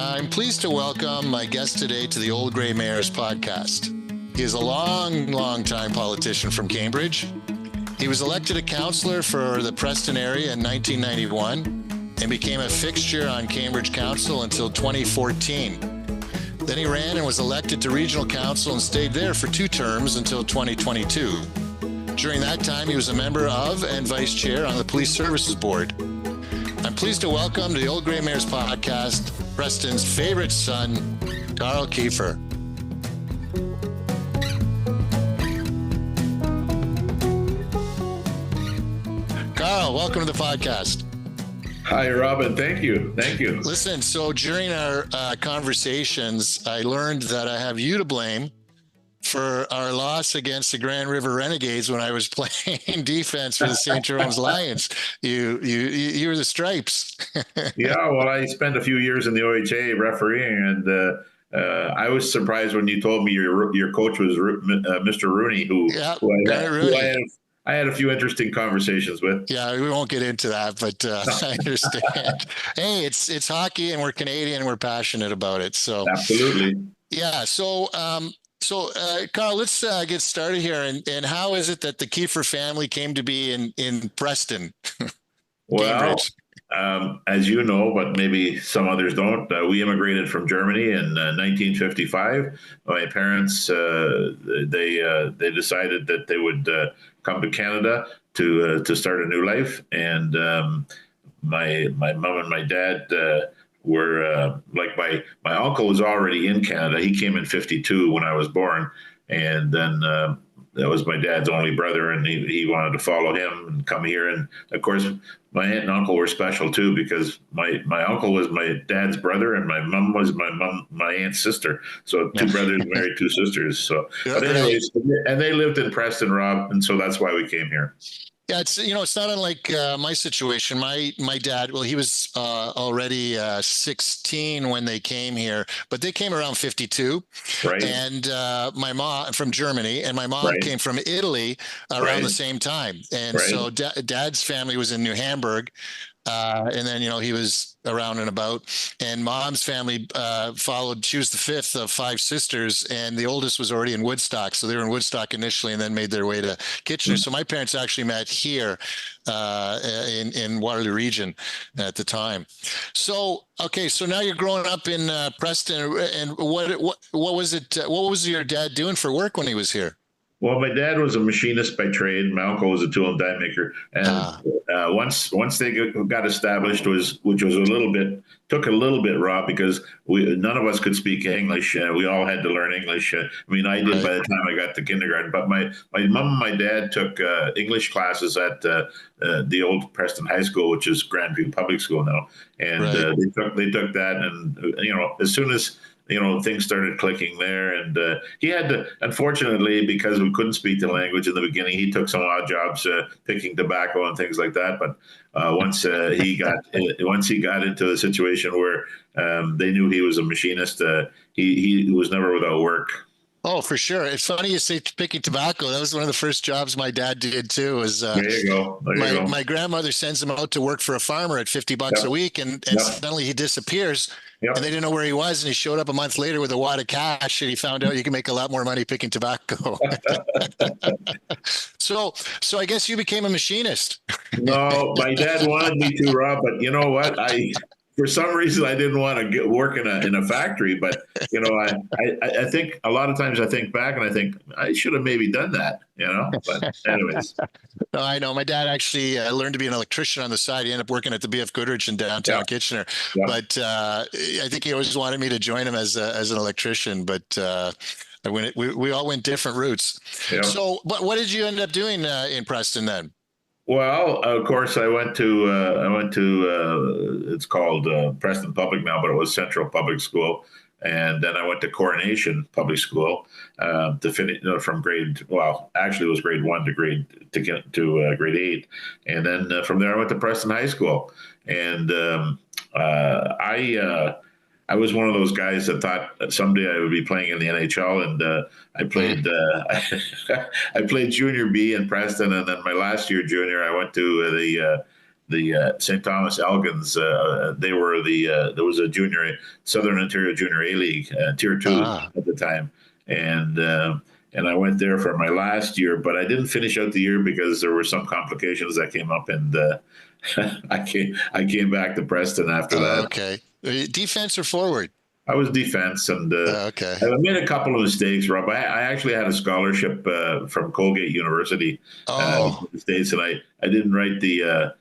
I'm pleased to welcome my guest today to the Old Grey Mayor's podcast. He is a long time politician from Cambridge. He was elected a councillor for the Preston area in 1991 and became a fixture on Cambridge Council until 2014. Then he ran and was elected to regional council and stayed there for 2 terms until 2022. During that time, he was a member of and vice chair on the Police Services Board. I'm pleased to welcome to the Old Grey Mayor's podcast, Preston's favorite son, Karl Kiefer. Karl, welcome to the podcast. Hi, Robin. Thank you. Listen, so during our conversations, I learned that I have you to blame for our loss against the Grand River Renegades when I was playing defense for the St. Jerome's Lions. You were the Stripes. Yeah, well, I spent a few years in the OHA refereeing, and I was surprised when you told me your coach was Mr. Rooney, who I had a few interesting conversations with. Yeah, we won't get into that, but I understand. Hey, it's hockey, and we're Canadian, and we're passionate about it. So absolutely. Yeah. So, Karl, let's get started here. And how is it that the Kiefer family came to be in Preston? Well, as you know, but maybe some others don't, we immigrated from Germany in 1955. My parents, they decided that they would come to Canada to start a new life. And my mom and my dad were like my uncle was already in Canada. He came in 52 when I was born. And then that was my dad's only brother, and he wanted to follow him and come here. And of course, my aunt and uncle were special too, because my uncle was my dad's brother, and my mom was my aunt's sister. So 2 brothers married 2 sisters. So, but anyways, and they lived in Preston, Rob, and so that's why we came here. Yeah, it's not unlike my situation. My dad, well, he was already 16 when they came here, but they came around 52. Right. And my mom from Germany, and my mom came from Italy around the same time. And so Dad's family was in New Hamburg. And then, he was around and about, and Mom's family followed. She was the 5th of 5 sisters, and the oldest was already in Woodstock. So they were in Woodstock initially and then made their way to Kitchener. So my parents actually met here in Waterloo region at the time. So, okay. So now you're growing up in Preston, and what was it? What was your dad doing for work when he was here? Well, my dad was a machinist by trade. My uncle was a tool and die maker. And once they got established, which was took a little bit, Rob, because none of us could speak English. We all had to learn English. I did by the time I got to kindergarten. But my mom and my dad took English classes at the old Preston High School, which is Grandview Public School now. And they took that, and as soon as things started clicking there. And he had to, unfortunately, because we couldn't speak the language in the beginning, he took some odd jobs picking tobacco and things like that. But once he got into a situation where they knew he was a machinist, he was never without work. Oh, for sure. It's funny you say picking tobacco. That was one of the first jobs my dad did too. There you go. My grandmother sends him out to work for a farmer at $50 a week, and suddenly he disappears. Yep. And they didn't know where he was, and he showed up a month later with a wad of cash, and he found out you can make a lot more money picking tobacco. So I guess you became a machinist. No, my dad wanted me to, Rob, but you know what? For some reason, I didn't want to work in a factory, but I think a lot of times I think back and I think I should have maybe done that, But anyways, no, I know my dad actually learned to be an electrician on the side. He ended up working at the BF Goodrich in downtown Kitchener, but I think he always wanted me to join him as an electrician, but we all went different routes. Yeah. So, but what did you end up doing in Preston then? Well, of course, I went to it's called Preston Public now, but it was Central Public School. And then I went to Coronation Public School to finish from grade. Well, actually, it was grade 1 to grade 8, and then from there I went to Preston High School. And I was one of those guys that thought someday I would be playing in the NHL, and I played I played junior B in Preston, and then my last year junior, I went to St. Thomas Elgins. They were there was a Southern Ontario Junior A League, Tier 2 at the time, and I went there for my last year, but I didn't finish out the year because there were some complications that came up, and I came back to Preston after that. Okay, defense or forward? I was defense, and Okay. I made a couple of mistakes, Rob. I actually had a scholarship from Colgate University in the States, and I didn't write the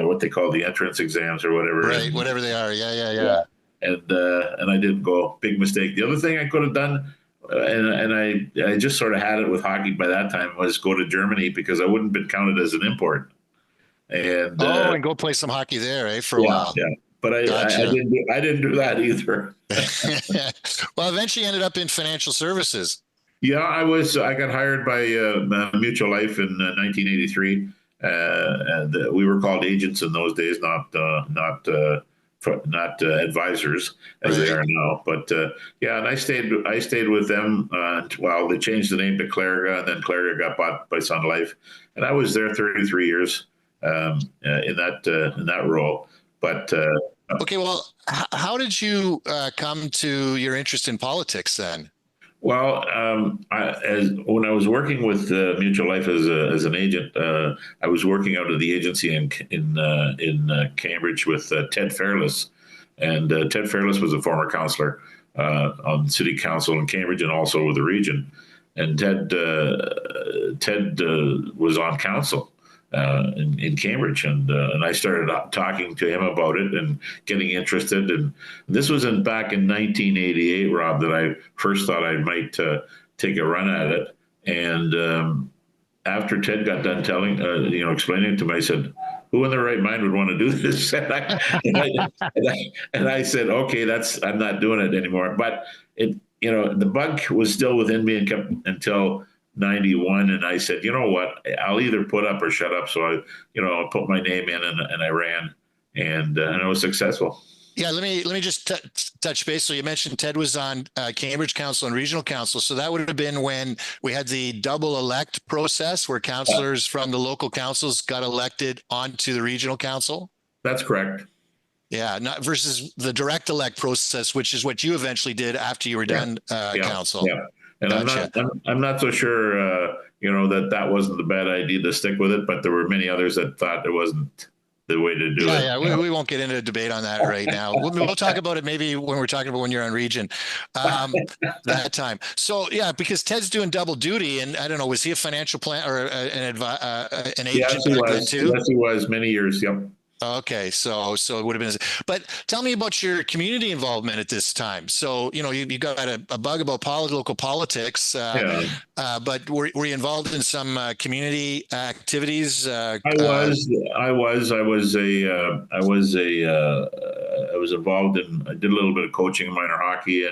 what they call the entrance exams or whatever. Right, and, whatever they are. Yeah. And I didn't go. Big mistake. The other thing I could have done, and I just sort of had it with hockey by that time, was go to Germany because I wouldn't have been counted as an import. And and go play some hockey there, for a while. Yeah. But Gotcha. I didn't do that either. Well, eventually ended up in financial services. Yeah, I got hired by Mutual Life in 1983, and we were called agents in those days, not advisors as they are now. But and I stayed with them. Well, they changed the name to Clarga, and then Clarga got bought by Sun Life, and I was there 33 years in that role. But okay, well, how did you come to your interest in politics then? Well, when I was working with Mutual Life as an agent, I was working out of the agency in Cambridge with Ted Fairless, and Ted Fairless was a former councillor on City Council in Cambridge and also with the region, and Ted was on council in Cambridge, and I started talking to him about it and getting interested. And this was back in 1988, Rob, that I first thought I might take a run at it. And after Ted got done explaining it to me, I said, "Who in their right mind would want to do this?" and I said, "Okay, I'm not doing it anymore." But the bug was still within me and kept until 91, and I said, you know what, I'll either put up or shut up. So I put my name in and I ran, and I was successful. Yeah, let me just touch base. So you mentioned Ted was on Cambridge Council and Regional Council. So that would have been when we had the double elect process where councillors from the local councils got elected onto the Regional Council? That's correct. Yeah, not versus the direct elect process, which is what you eventually did after you were done council. Yeah. And gotcha. I'm not so sure, that wasn't the bad idea to stick with it, but there were many others that thought it wasn't the way to do it. Yeah, we won't get into a debate on that right now. We'll talk about it maybe when we're talking about when you're on region that time. So, because Ted's doing double duty, and I don't know, was he a financial plan or an agent back then too? Yes, he was many years. Yep. Okay, so it would have been. But tell me about your community involvement at this time. So you got a bug about local politics, but were you involved in some community activities? I was involved in. I did a little bit of coaching in minor hockey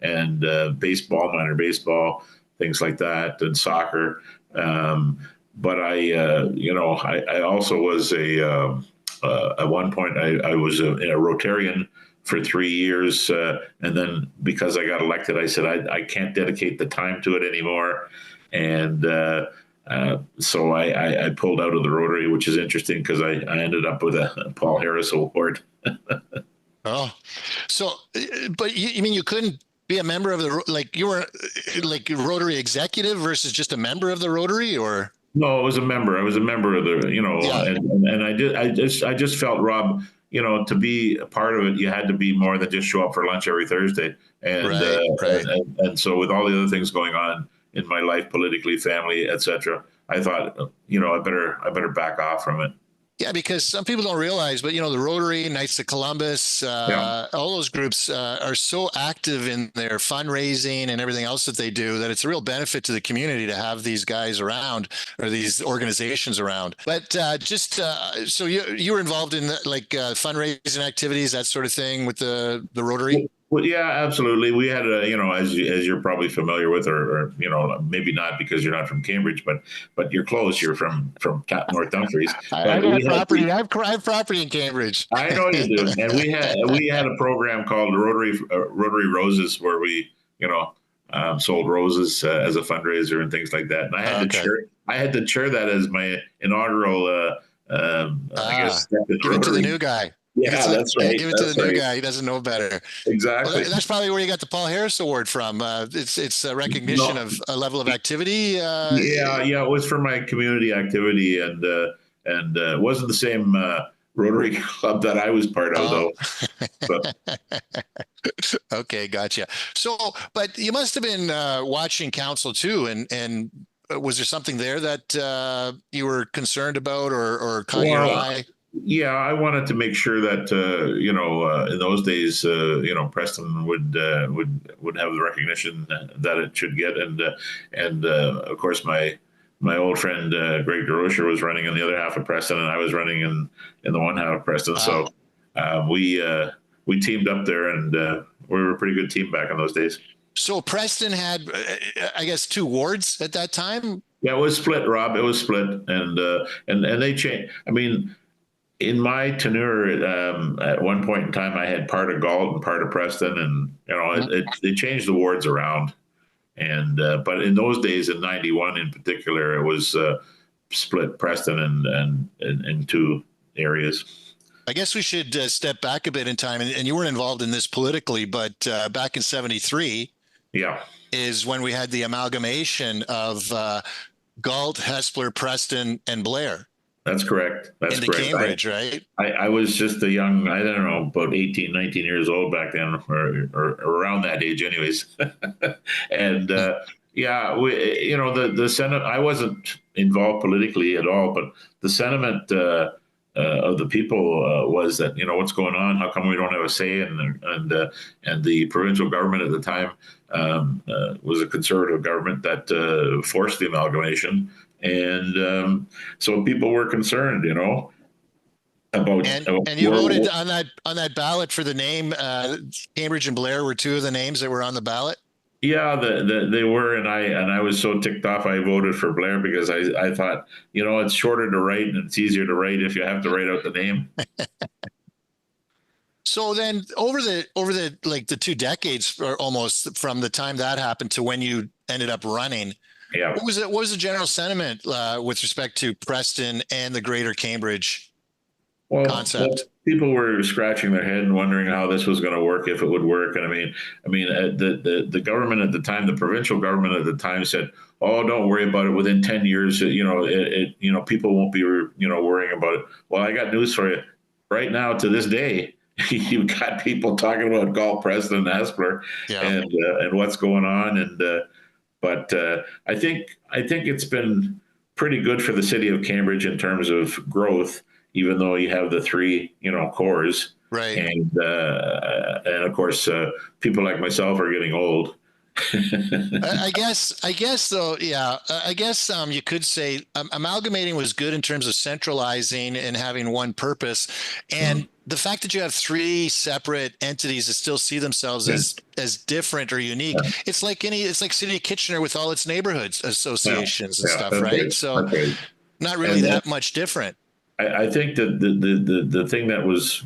and baseball, minor baseball, things like that, and soccer. But I also was at one point, I was in a Rotarian for 3 years. And then because I got elected, I said, I can't dedicate the time to it anymore. And so I pulled out of the Rotary, which is interesting because I ended up with a Paul Harris Award. Oh, so, but you mean you couldn't be a member of you were like Rotary executive versus just a member of the Rotary, or? No, I was a member of the, and I just felt, Rob, to be a part of it, you had to be more than just show up for lunch every Thursday. And, right. And so with all the other things going on in my life, politically, family, etc., I thought, I better back off from it. Yeah, because some people don't realize, but the Rotary, Knights of Columbus, all those groups are so active in their fundraising and everything else that they do that it's a real benefit to the community to have these guys around or these organizations around. But so you were involved in fundraising activities, that sort of thing with the Rotary? Well, yeah, absolutely. We had as you're probably familiar with, or maybe not because you're not from Cambridge, but you're close. You're from North Dumfries. I have property. I have property in Cambridge. I know you do. And we had a program called Rotary Roses, where we sold roses as a fundraiser and things like that. And I had to chair that as my inaugural I guess Give it to the new guy. Yeah, that's right. Give it to That's the new right. guy. He doesn't know better. Well, Exactly. that's probably where you got the Paul Harris Award from. It's a recognition No, of a level of activity. yeah, it was for my community activity, and it wasn't the same Rotary Club that I was part of, Oh, though. But okay, gotcha. So, but you must have been watching council too, and was there something there that you were concerned about or caught your well, eye? yeah, I wanted to make sure that in those days, Preston would have the recognition that it should get, and of course my old friend Greg DeRocher was running in the other half of Preston, and I was running in the one half of Preston. So we teamed up there, and we were a pretty good team back in those days. So Preston had, I guess, two wards at that time. Yeah, it was split, Rob. It was split, and they changed. I mean, in my tenure, at one point in time, I had part of Galt and part of Preston, and they changed the wards around. And but in those days, in '91 in particular, it was split Preston and two areas. I guess we should step back a bit in time, and you weren't involved in this politically, but back in '73, yeah, is when we had the amalgamation of Galt, Hespeler, Preston, and Blair. That's correct. That's into correct. Cambridge, right? I was just a young, I don't know, about 18, 19 years old back then, or around that age, anyways. And yeah, the Senate, I wasn't involved politically at all, but the sentiment of the people was that, what's going on? How come we don't have a say? And the provincial government at the time was a conservative government that forced the amalgamation. And so people were concerned, about. And you voted on that ballot for the name. Cambridge and Blair were two of the names that were on the ballot. Yeah, they were, and I was so ticked off. I voted for Blair because I thought, it's shorter to write and it's easier to write if you have to write out the name. So then, over the like the 2 decades, or almost from the time that happened to when you ended up running. Yeah. What was the general sentiment with respect to Preston and the Greater Cambridge concept? Well, people were scratching their head and wondering how this was going to work, if it would work. And I mean, the government at the time, the provincial government at the time said, "Oh, don't worry about it. Within 10 years, people won't be, worrying about it." Well, I got news for you. Right now, to this day, you've got people talking about Galt, Preston, and Hespeler, and what's going on. But I think it's been pretty good for the city of Cambridge in terms of growth, even though you have the three, cores. Right. And of course, people like myself are getting old. I guess though, yeah. I guess you could say amalgamating was good in terms of centralizing and having one purpose, and the fact that you have three separate entities that still see themselves as different or unique. It's like City of Kitchener with all its neighborhoods associations and stuff, right? So not really that much different. I think that the thing that was,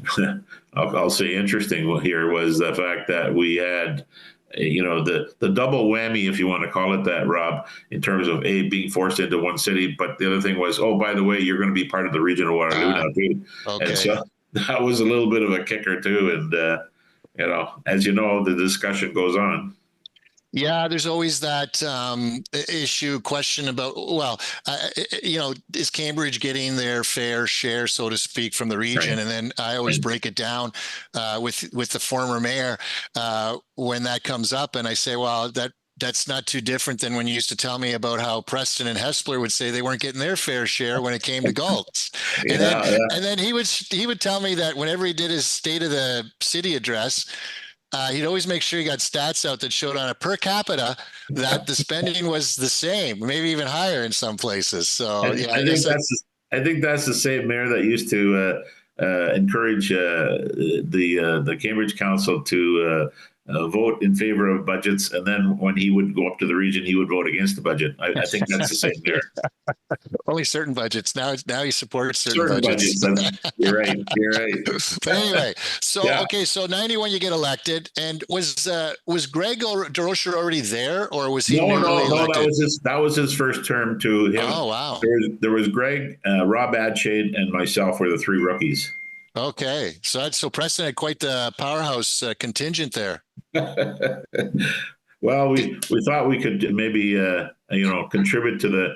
I'll say, interesting here was the fact that we had, the double whammy, if you want to call it that, Rob, in terms of being forced into one city, but the other thing was, oh, by the way, you're going to be part of the region of Waterloo now too. Okay. And so that was a little bit of a kicker too. And as you know, the discussion goes on. Yeah, there's always that question about, is Cambridge getting their fair share, so to speak, from the region? Right. And then I always break it down with the former mayor when that comes up, and I say, well, that's not too different than when you used to tell me about how Preston and Hespeler would say they weren't getting their fair share when it came to Galt's. And then he would tell me that whenever he did his State of the City address, he'd always make sure he got stats out that showed on a per capita that the spending was the same, maybe even higher in some places. So I think that's the same mayor that used to encourage the Cambridge Council to vote in favor of budgets, and then when he would go up to the region, he would vote against the budget. I think that's the same there. Only certain budgets. Now he supports certain budgets. You're right. But anyway, so Yeah. okay, so 91 you get elected, and was Greg DeRocher already there, or was he newly elected? That was his first term to him. Oh wow. There was Greg, Rob Adshade, and myself were the three rookies. Okay, so Preston had quite the powerhouse contingent there. Well, we thought we could maybe contribute to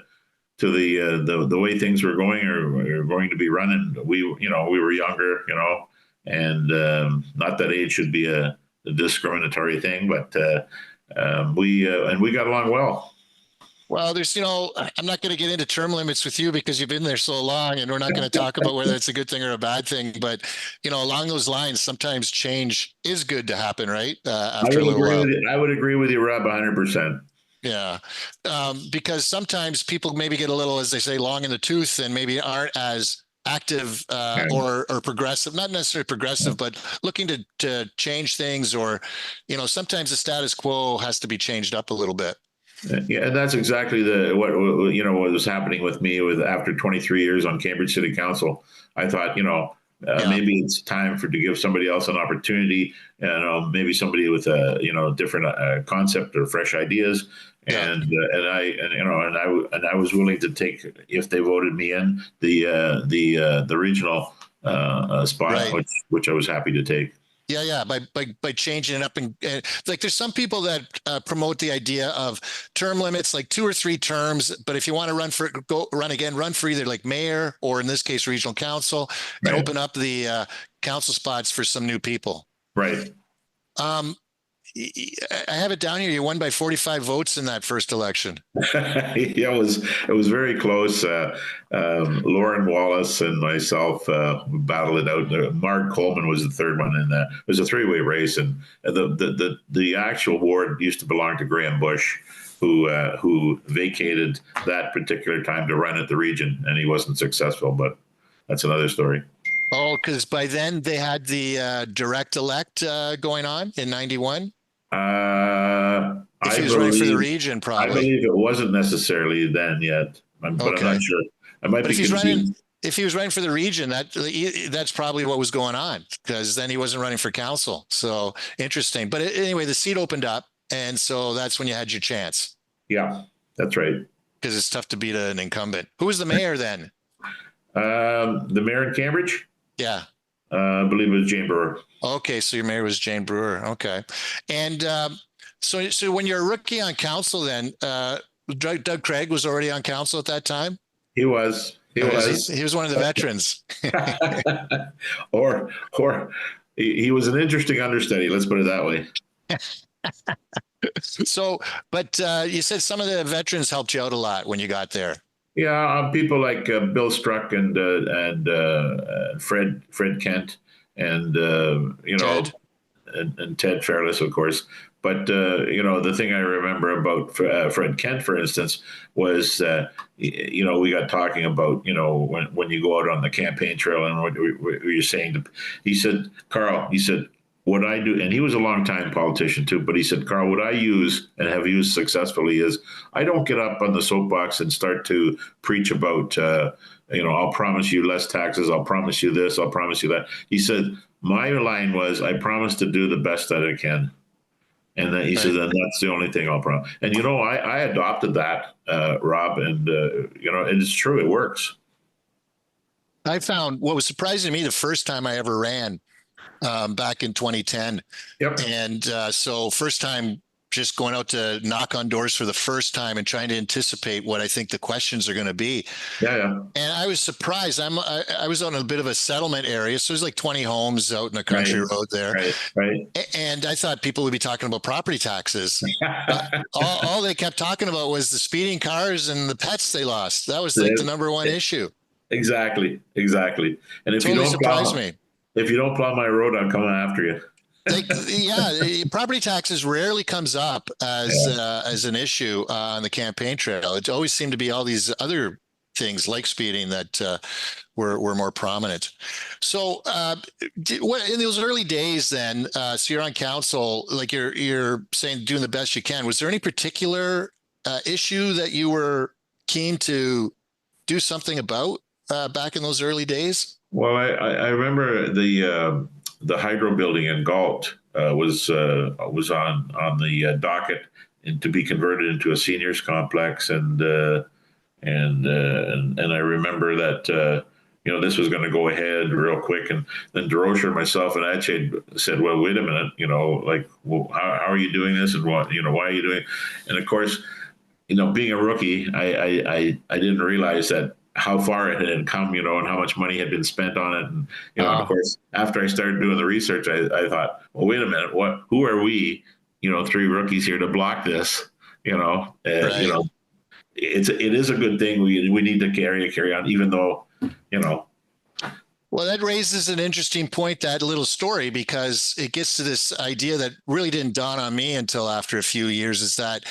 the way things were going or going to be running. We were younger, and not that age should be a discriminatory thing, but we got along well. Well, there's, I'm not going to get into term limits with you because you've been there so long, and we're not going to talk about whether it's a good thing or a bad thing. But, along those lines, sometimes change is good to happen, right? After a little while. I would agree with you, Rob, 100%. Yeah. Because sometimes people maybe get a little, as they say, long in the tooth and maybe aren't as active or progressive, not necessarily progressive, but looking to change things, or, sometimes the status quo has to be changed up a little bit. Yeah, and that's exactly what was happening with me after 23 years on Cambridge City Council. I thought, maybe it's time to give somebody else an opportunity, maybe somebody with a different concept or fresh ideas. Yeah. And I was willing to take, if they voted me in, the regional spot, right, which I was happy to take. Yeah. By changing it up, and like there's some people that promote the idea of term limits, like 2 or 3 terms. But if you want to run for either like mayor or in this case regional council, and open up the council spots for some new people. Right. I have it down here. You won by 45 votes in that first election. Yeah, it was very close. Lauren Wallace and myself battled it out. Mark Coleman was the third one in that. It was a 3-way race, and the actual ward used to belong to Graham Bush, who vacated that particular time to run at the region, and he wasn't successful. But that's another story. Oh, because by then they had the direct elect going on in 91. If he was running for the region, probably. I believe it wasn't necessarily then yet, but I'm not sure. I might be confused. If he was running for the region, that's probably what was going on, because then he wasn't running for council. So interesting. But anyway, the seat opened up, and so that's when you had your chance. Yeah, that's right. Because it's tough to beat an incumbent. Who was the mayor then? The mayor in Cambridge? Yeah. I believe it was Jane Brewer. Okay, so your mayor was Jane Brewer. Okay. And so when you're a rookie on council then, Doug Craig was already on council at that time? He was. He was one of the veterans. or he was an interesting understudy, let's put it that way. So, but you said some of the veterans helped you out a lot when you got there. Yeah, people like Bill Struck and Fred Kent and Ted. and Ted Fairless, of course. But the thing I remember about Fred Kent, for instance, was we got talking about when you go out on the campaign trail and what you're saying. He said, Karl, what I do, and he was a long-time politician too, but he said, Karl, what I use and have used successfully is I don't get up on the soapbox and start to preach about, I'll promise you less taxes, I'll promise you this, I'll promise you that. He said, my line was, I promise to do the best that I can. And then he said, and that's the only thing I'll promise. And, I adopted that, Rob, and, it's true, it works. I found what was surprising to me the first time I ever ran, back in 2010. Yep. And so first time just going out to knock on doors for the first time and trying to anticipate what I think the questions are going to be. Yeah. And I was surprised. I was on a bit of a settlement area. So there's like 20 homes out in a country road there. Right. And I thought people would be talking about property taxes. all they kept talking about was the speeding cars and the pets they lost. That was like the number one issue. Exactly. And if totally you don't surprised me. If you don't plow my road, I'm coming after you. Property taxes rarely comes up as an issue on the campaign trail. It always seemed to be all these other things like speeding that were more prominent. So what in those early days then, so you're on council, like you're saying doing the best you can. Was there any particular issue that you were keen to do something about back in those early days? Well, I remember the hydro building in Galt was on the docket and to be converted into a seniors complex, and I remember that this was going to go ahead real quick, and then DeRocher and myself and Achay said, "Well, wait a minute, like, well, how are you doing this, and what, why are you doing?" And of course, being a rookie, I didn't realize that how far it had come, and how much money had been spent on it. And, and of course, after I started doing the research, I thought, well, wait a minute, who are we, three rookies here to block this, right. It is a good thing. We need to carry on, even though, Well, that raises an interesting point, that little story, because it gets to this idea that really didn't dawn on me until after a few years, is that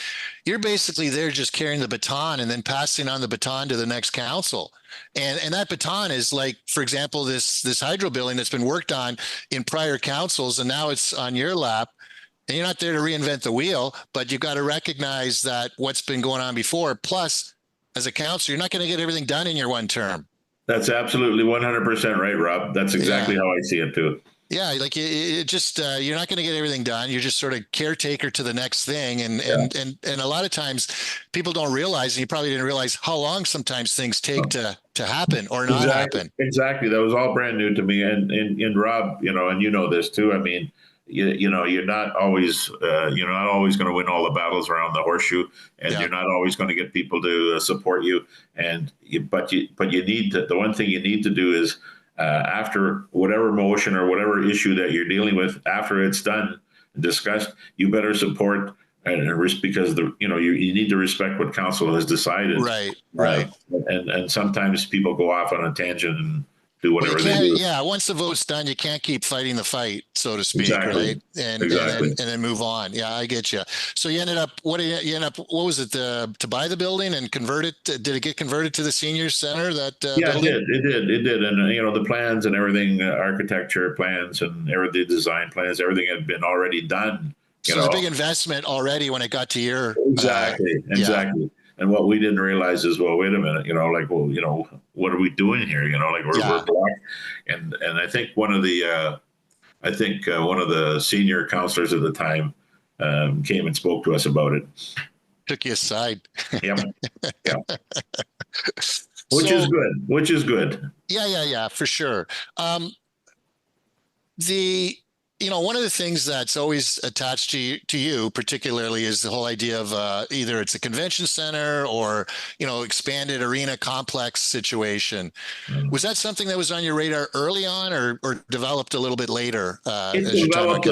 you're basically there just carrying the baton and then passing on the baton to the next council. And that baton is like, for example, this hydro building that's been worked on in prior councils, and now it's on your lap. And you're not there to reinvent the wheel, but you've got to recognize that what's been going on before. Plus, as a council, you're not going to get everything done in your one term. That's absolutely 100% right, Rob. That's exactly how I see it too. Yeah, like it just you're not going to get everything done. You're just sort of caretaker to the next thing, and a lot of times people don't realize, and you probably didn't realize how long sometimes things take to happen or not happen. Exactly, that was all brand new to me. And Rob, and this too. I mean, you're not always going to win all the battles around the horseshoe, and you're not always going to get people to support you. But you need to. The one thing you need to do is after whatever motion or whatever issue that you're dealing with, after it's done and discussed, you better support and risk, because you need to respect what council has decided. Right. And sometimes people go off on a tangent and do whatever they do. Yeah, once the vote's done, you can't keep fighting the fight, so to speak, exactly. Right? And then move on. Yeah, I get you. So you ended up, what was it, to buy the building and convert it? Did it get converted to the senior center? Building? It did. And the plans and everything, architecture plans and the design plans, everything had been already done. So it was a big investment already when it got to your exactly. And what we didn't realize is, well, wait a minute, what are we doing here? We're blocked. And I think one of the senior counselors at the time came and spoke to us about it. Took you aside. Yeah. Which is good. Yeah, for sure. One of the things that's always attached to you particularly is the whole idea of either it's a convention center or, expanded arena complex situation. Was that something that was on your radar early on or developed a little bit later? It developed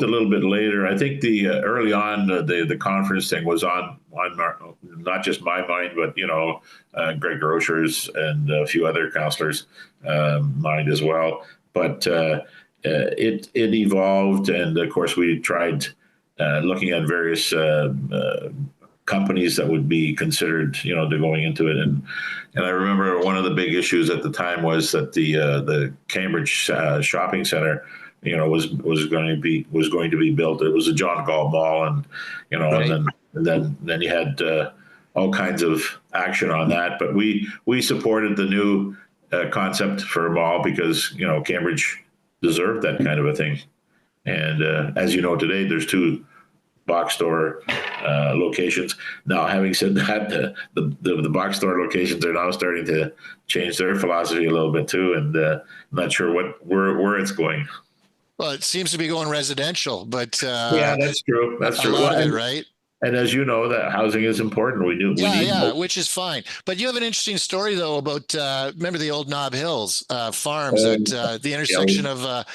a little bit later. I think the early on, the conference thing was on not just my mind, but, Greg Grocer's and a few other counselors' mind as well. But it evolved, and of course we tried looking at various companies that would be considered, to going into it. And I remember one of the big issues at the time was that the Cambridge shopping center, was going to be built. It was a John Galt Mall, and right. and then you had all kinds of action on that. But we supported the new concept for a mall because Cambridge deserved that kind of a thing. And as you know, today there's 2 box store locations. Now, having said that, the box store locations are now starting to change their philosophy a little bit too, and I'm not sure where it's going. Well, it seems to be going residential, but yeah, that's true. That's true. A lot of it, right? And as you know, that housing is important. We need which is fine. But you have an interesting story though about remember the old Nob Hills farms at the intersection of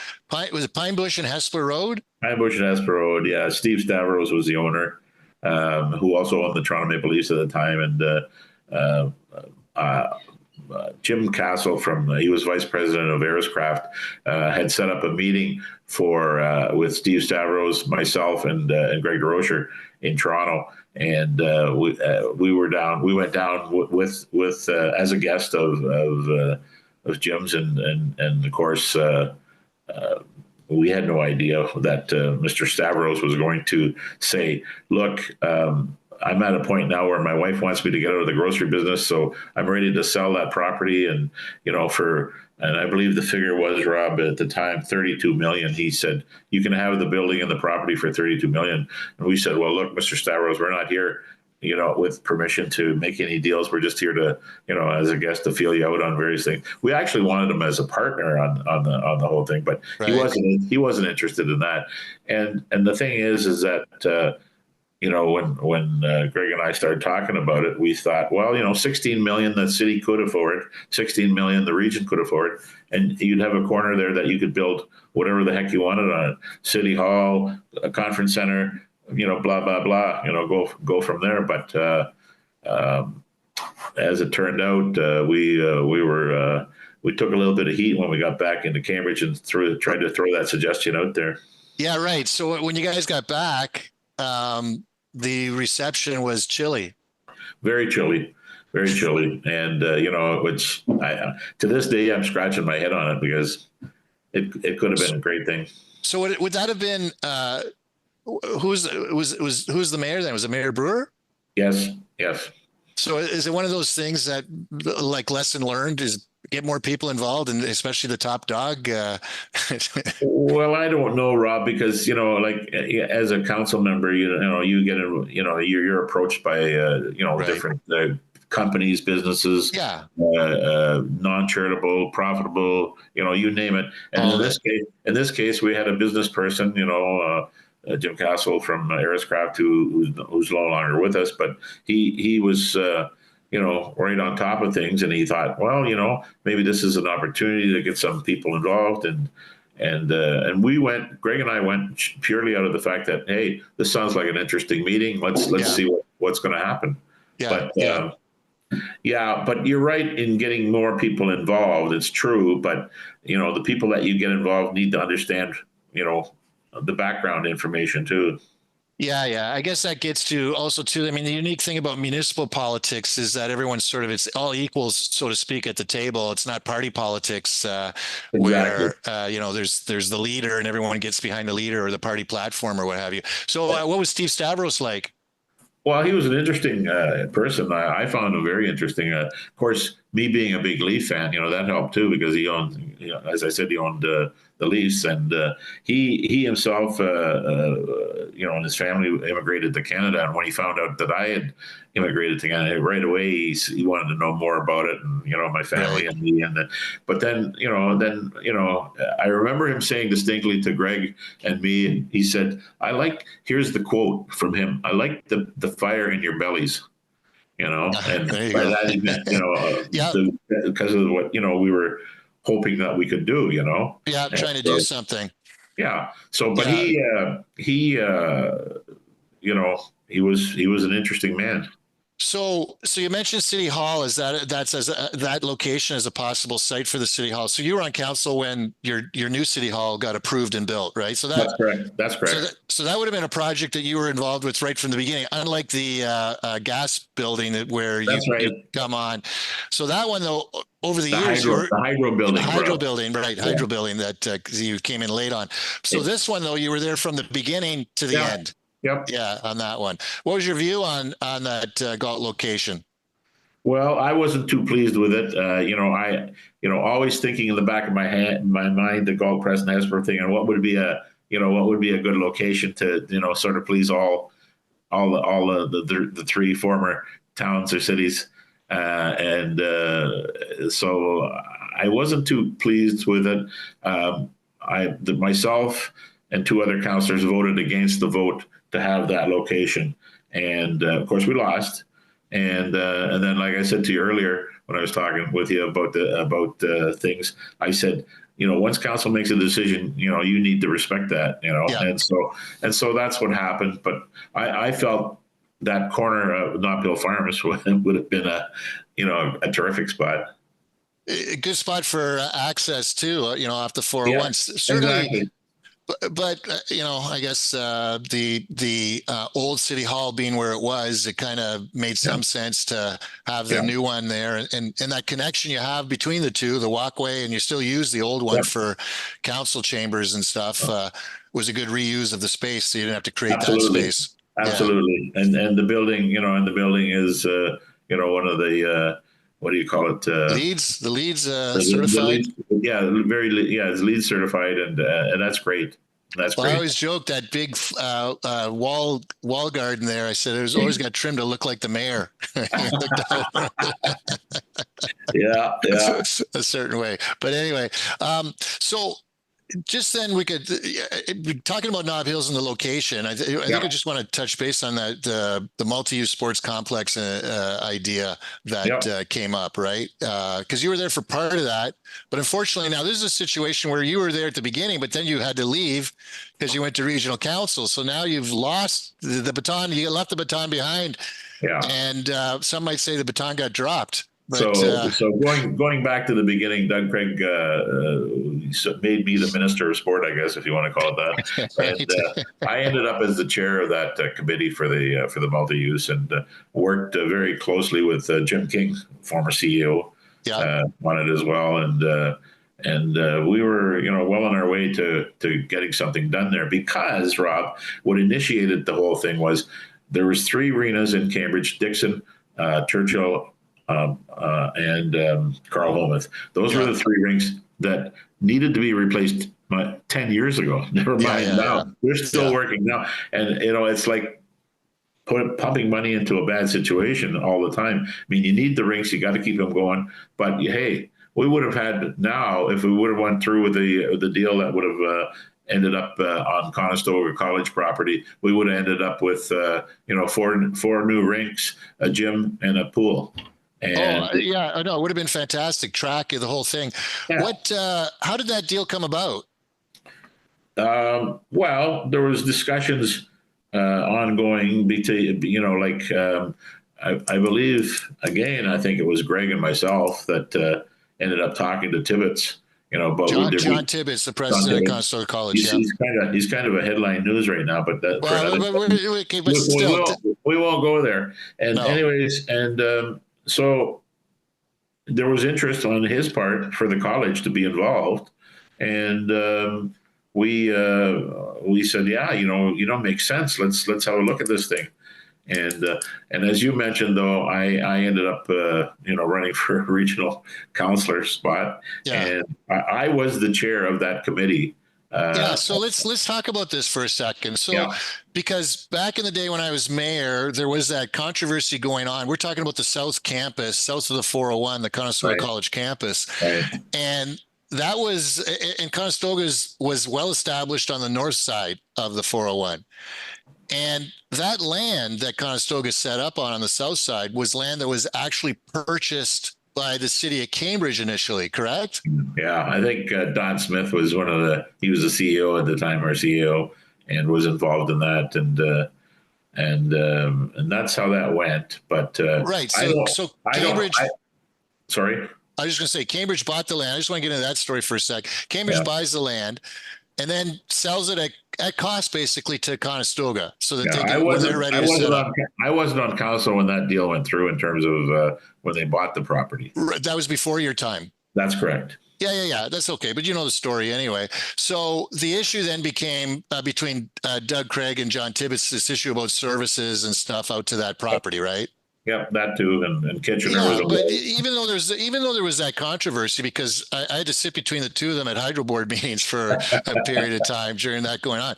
was it Pine Bush and Hespeler Road? Pine Bush and Hespeler Road. Yeah, Steve Stavros was the owner, who also owned the Toronto Maple Leafs at the time, and Jim Castle he was vice president of Aeroscraft, had set up a meeting with Steve Stavros, myself, and Greg DeRocher in Toronto, and we went down with as a guest of Jim's, and of course. We had no idea that Mr. Stavros was going to say, look, I'm at a point now where my wife wants me to get out of the grocery business, so I'm ready to sell that property. And, and I believe the figure was, Rob, at the time, 32 million. He said, you can have the building and the property for 32 million. And we said, well, look, Mr. Stavros, we're not here, with permission to make any deals. We're just here to, as a guest, to feel you out on various things. We actually wanted him as a partner on the whole thing, but right. he wasn't interested in that. And the thing is that, when Greg and I started talking about it, we thought, well, 16 million the city could afford, 16 million the region could afford, and you'd have a corner there that you could build whatever the heck you wanted on it. City Hall, a conference center, blah, blah, blah, go from there. But as it turned out, we took a little bit of heat when we got back into Cambridge and tried to throw that suggestion out there. Yeah, right. So when you guys got back, the reception was chilly. Very chilly. Very chilly. And, which to this day, I'm scratching my head on it because it could have been a great thing. So would that have been, who's the mayor then? Was it Mayor Brewer? Yes. So is it one of those things that, like, lesson learned is get more people involved, and especially the top dog? Well, I don't know, Rob, because as a council member, you get you're approached by right. different companies, businesses, non-charitable, profitable, you name it. And in this case, we had a business person, Jim Castle from Aeroscraft, who's no longer with us, but he was, right on top of things, and he thought, well, maybe this is an opportunity to get some people involved, and Greg and I went purely out of the fact that, hey, this sounds like an interesting meeting. Let's see what's going to happen. Yeah. But but you're right in getting more people involved. It's true, but the people that you get involved need to understand, the background information too. Yeah. I guess that gets to also too. I mean, the unique thing about municipal politics is that everyone's it's all equals, so to speak, at the table. It's not party politics exactly. Where there's the leader and everyone gets behind the leader or the party platform or what have you. So what was Steve Stavros like? Well, he was an interesting person. I found him very interesting. Of course, me being a big Leaf fan, that helped too, because he owned, as I said, he owned the Leafs, and he himself, and his family immigrated to Canada. And when he found out that I had immigrated to Canada, right away he wanted to know more about it, and my family and me. But then I remember him saying distinctly to Greg and me, he said, here's the quote from him: "I like the fire in your bellies." And by that he meant, because of what we were hoping that we could do, trying to do something. Yeah. So, but he was an interesting man. So you mentioned City Hall. That location as a possible site for the City Hall. So you were on council when your new City Hall got approved and built, right? So that's correct. That's correct. So that would have been a project that you were involved with right from the beginning, unlike the gas building where you come on. So that one, though, over the years, the hydro building, right? Hydro building that you came in late on. So this one, though, you were there from the beginning to the end. Yep. Yeah, on that one. What was your view on that Galt location? Well, I wasn't too pleased with it. I always thinking in the back of my mind the Galt Preston Hesper thing, and what would be a good location to sort of please all the three former towns or cities, so I wasn't too pleased with it. Myself and two other councillors voted against the vote to have that location, and of course we lost. And then, like I said to you earlier when I was talking with you about things, I said, once council makes a decision, you need to respect that, and so that's what happened. But I felt that corner of Knott Hill Farms would have been a terrific spot. A good spot for access too, off the Yeah, 401. Certainly, exactly. but I guess the old city hall being where it was, it kind of made Yeah, some sense to have the yeah, new one there, and that connection you have between the two, the walkway, and you still use the old one yeah. for council chambers and stuff. Was a good reuse of the space, so you didn't have to create that Absolutely, space. Yeah. absolutely. And the building, and the building is, one of the what do you call it? The leads The certified. lead, yeah, yeah, it's LEED certified, and that's great. That's Well, I great. always joke that big wall garden there. I said it was always got trimmed to look like the mayor. He looked over Yeah, yeah, a certain way. But anyway, so just then we could talking about Nob Hills and the location. I think yeah, I just want to touch base on that the multi-use sports complex idea that yeah. came up, right? Because you were there for part of that, but unfortunately now this is a situation where you were there at the beginning, but then you had to leave because you went to regional council. So now you've lost the baton. You left the baton behind, Yeah. and some might say the baton got dropped. But So going back to the beginning, Doug Craig made me the minister of sport, I guess, if you want to call it that. And right, I ended up as the chair of that committee for the multi-use, and worked very closely with Jim King, former CEO, yeah, on it as well. And we were, well on our way to getting something done there, because Rob, what initiated the whole thing was there was three arenas in Cambridge: Dixon, Churchill, and Carl Holmuth. Those were yeah, the three rinks that needed to be replaced 10 years ago. Never yeah, mind yeah, yeah, now. They're still yeah. working now. And, it's like pumping money into a bad situation all the time. I mean, you need the rinks, you got to keep them going. But hey, we would have had now, if we would have went through with the deal that would have ended up on Conestoga College property, we would have ended up with four new rinks, a gym, and a pool. Oh, And yeah, I know. It would have been fantastic. Track the whole thing. yeah, How did that deal come about? well, there was discussions ongoing between, I believe, again, I think it was Greg and myself that ended up talking to Tibbetts, but we did. John Tibbetts, the John president of Tibbetts, Conestoga College. he's, Yeah. he's kind of a headline news right now, but that for Well, another. okay, but We still, won't go there. And no. anyways, and so there was interest on his part for the college to be involved, and we said, yeah, makes sense. Let's have a look at this thing. And as you mentioned, though, I ended up running for a regional councillor spot, Yeah. and I was the chair of that committee. Yeah, so let's talk about this for a second. So, Yeah, because back in the day when I was mayor, there was that controversy going on. We're talking about the South Campus, south of the 401, the Conestoga right, College campus, right. and that was, and Conestoga was well established on the north side of the 401. And that land that Conestoga set up on the south side was land that was actually purchased by the city of Cambridge initially, correct? Yeah, I think Don Smith was he was the CEO at the time, our CEO, and was involved in that, and that's how that went. But Right. I don't, So I don't, Cambridge, sorry. I was just going to say, Cambridge bought the land. I just want to get into that story for a sec. Cambridge Yeah, buys the land and then sells it at cost basically to Conestoga so that yeah. they can, when they're ready to set up. I wasn't on council when that deal went through in terms of when they bought the property. That was before your time. That's correct. Yeah. That's okay. But you know the story anyway. So the issue then became between Doug Craig and John Tibbetts, this issue about services and stuff out to that property, right? Yep, that too. And Kitchener Yeah, was but even though there was that controversy, because I had to sit between the two of them at hydro board meetings for a period of time during that going on,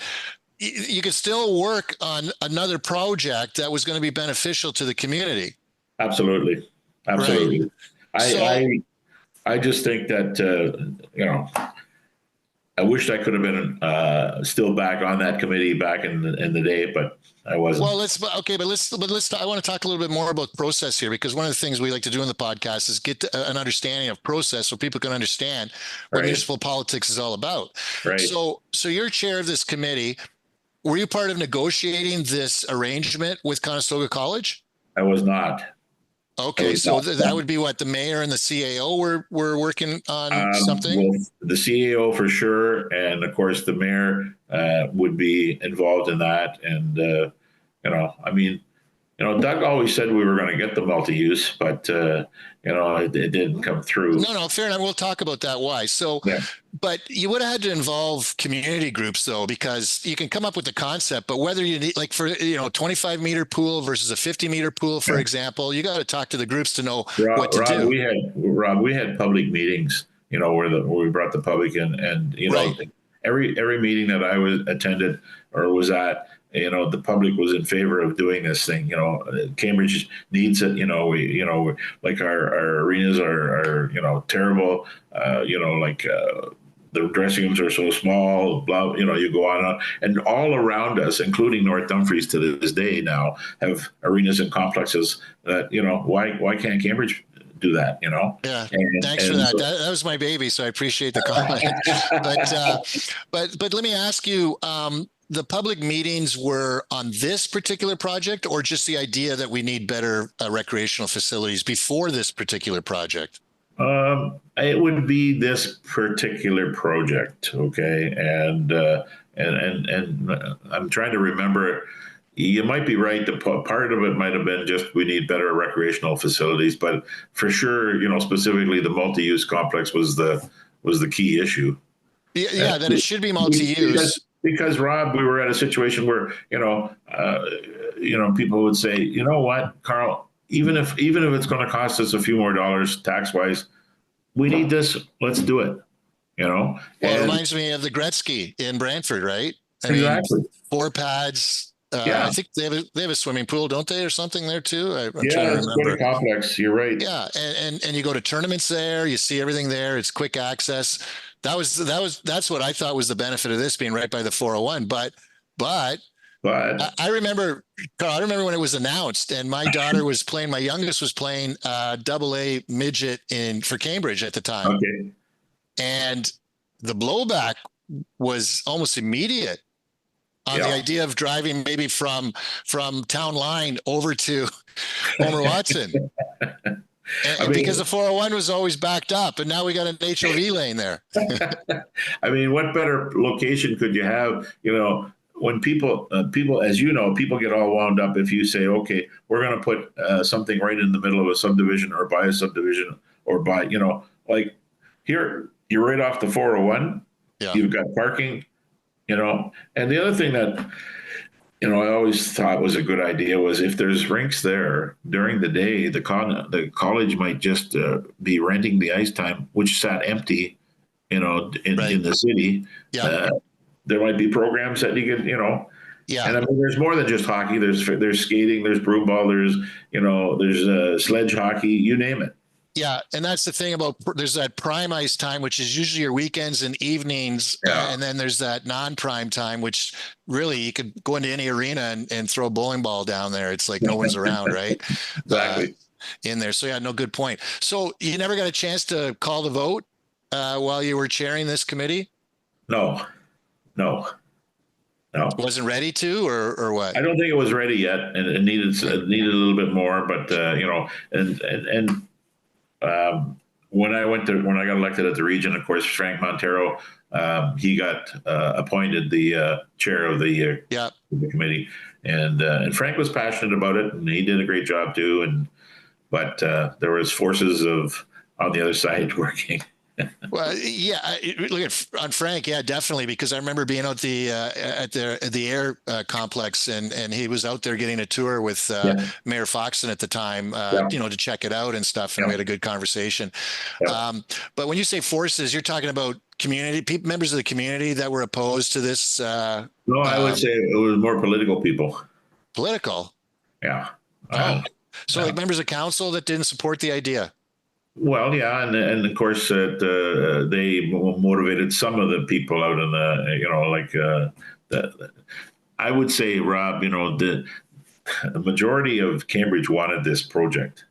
you could still work on another project that was going to be beneficial to the community. absolutely, absolutely. Right. I, So, I just think that I wished I could have been still back on that committee back in the day, but I wasn't. well, I want to talk a little bit more about process here, because one of the things we like to do in the podcast is get an understanding of process so people can understand what Right, municipal politics is all about. right. So you're chair of this committee. Were you part of negotiating this arrangement with Conestoga College? I was not. Okay, so that would be what the mayor and the CAO were working on something. Well, the CAO for sure, and of course the mayor would be involved in that. And I mean, Doug always said we were going to get the multi-use, but it didn't come through. No, fair enough. We'll talk about that. Why? So, Yeah. but you would have had to involve community groups though, because you can come up with the concept, but whether you need, like, for 25-meter pool versus a 50-meter pool, for example, you got to talk to the groups to know what to do. We had public meetings, where we brought the public in, and Right. every meeting that I attended or was at, the public was in favor of doing this thing. Cambridge needs it. Like our arenas are terrible. The dressing rooms are so small. Blah. You go on, and all around us, including North Dumfries to this day now, have arenas and complexes that why can't Cambridge do that? Yeah. Thanks for that. That was my baby, so I appreciate the comment. but let me ask you. The public meetings were on this particular project, or just the idea that we need better recreational facilities before this particular project? It would be this particular project, okay, and I'm trying to remember. You might be right. The part of it might have been just we need better recreational facilities, but for sure, specifically the multi-use complex was the key issue. Yeah, that it should be multi-use. Because Rob, we were at a situation where people would say, you know what, Karl, even if it's going to cost us a few more dollars tax wise, we need this. Let's do it. Well, it reminds me of the Gretzky in Brantford, right? Exactly. 4 pads. I think they have a swimming pool, don't they, or something there too? I'm trying to remember. Quite a complex. You're right. Yeah, and you go to tournaments there. You see everything there. It's quick access. That's what I thought was the benefit of this being right by the 401. But I remember, Karl, I remember when it was announced, and my daughter was playing. My youngest was playing AA midget for Cambridge at the time. Okay. And the blowback was almost immediate on the idea of driving maybe from Town Line over to Homer Watson. And because the 401 was always backed up, and now we got an HOV lane there. I mean, what better location could you have? When people, as people get all wound up if you say, okay, we're going to put something right in the middle of a subdivision or by a subdivision or by, like here, you're right off the 401. Yeah. You've got parking, and the other thing that, I always thought was a good idea was if there's rinks there during the day, the college might just be renting the ice time, which sat empty, in the city. Yeah. There might be programs that you could, Yeah. And I mean, there's more than just hockey. There's skating, there's broomball, there's sledge hockey, you name it. Yeah, and that's the thing about there's that prime ice time, which is usually your weekends and evenings, and then there's that non-prime time, which really you could go into any arena and throw a bowling ball down there. It's like no one's around, right? Exactly. In there. So yeah, no, good point. So you never got a chance to call the vote while you were chairing this committee? No. Wasn't ready to, or what? I don't think it was ready yet, and it needed a little bit more. But when I got elected at the region, of course, Frank Montero, he got appointed the chair of the committee, and Frank was passionate about it, and he did a great job too. But there was forces on the other side working. Well, yeah, look on Frank, yeah, definitely, because I remember being out at the air complex, and he was out there getting a tour with Mayor Foxton at the time, to check it out and stuff, and we had a good conversation. But when you say forces, you're talking about members of the community that were opposed to this. No, I would say it was more political people. Political? Yeah. So like members of council that didn't support the idea. Well, yeah, and of course they motivated some of the people out in I would say, Rob, the majority of Cambridge wanted this project,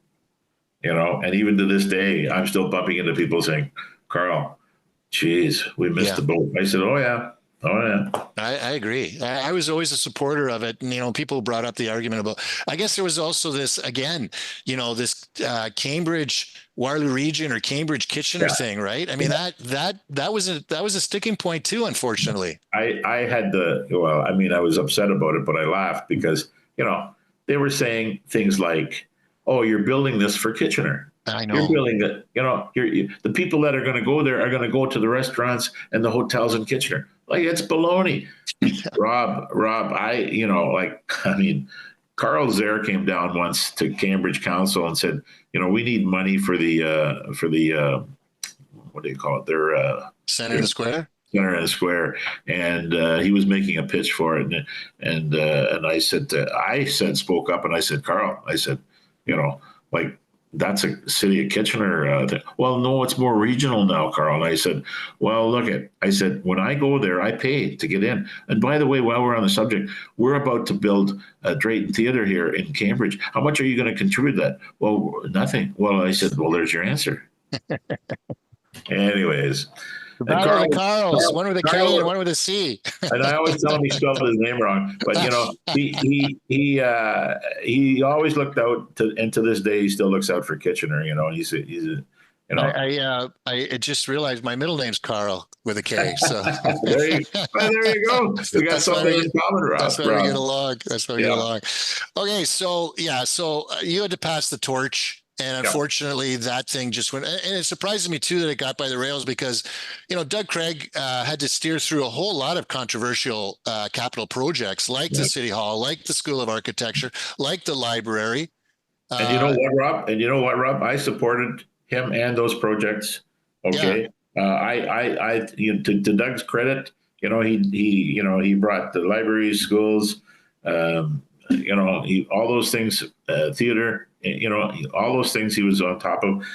and even to this day, I'm still bumping into people saying, Karl, geez, we missed the boat. I said, oh yeah, Oh yeah. I agree. I was always a supporter of it. And, people brought up the argument about, I guess there was also this, again, this Cambridge, Waterloo region or Cambridge Kitchener Yeah. thing, right? I mean, that was a sticking point too, unfortunately. I had well, I mean, I was upset about it, but I laughed because, they were saying things like, oh, you're building this for Kitchener. I You're know. building it, the people that are going to go there are going to go to the restaurants and the hotels in Kitchener. Like, it's baloney. Rob, I mean, Karl Kiefer came down once to Cambridge Council and said, we need money for the what do you call it? Center in the square. Center and Square, and he was making a pitch for it, and I spoke up, and I said, Karl, I said, like, that's a city of Kitchener thing. Well, no, it's more regional now, Karl. And I said, well, I said, when I go there, I pay to get in. And by the way, while we're on the subject, we're about to build a Drayton Theatre here in Cambridge. How much are you going to contribute that? Well, nothing. Well, I said, well, there's your answer. Anyways. The Battle of the Karls, one with a K and one with a C. And I always tell him he spelled his name wrong, but he always looked out and to this day he still looks out for Kitchener. He's a. I just realized my middle name's Karl with a K. So there you go. We got something in common, Rob. That's why we get along. Get along. Okay, so you had to pass the torch. And unfortunately, that thing just went. And it surprises me, too, that it got by the rails because, Doug Craig had to steer through a whole lot of controversial capital projects like the City Hall, like the School of Architecture, like the library. And you know what, Rob? I supported him and those projects. Okay. Yeah. To Doug's credit, he brought the libraries, schools, all those things, theater. All those things he was on top of.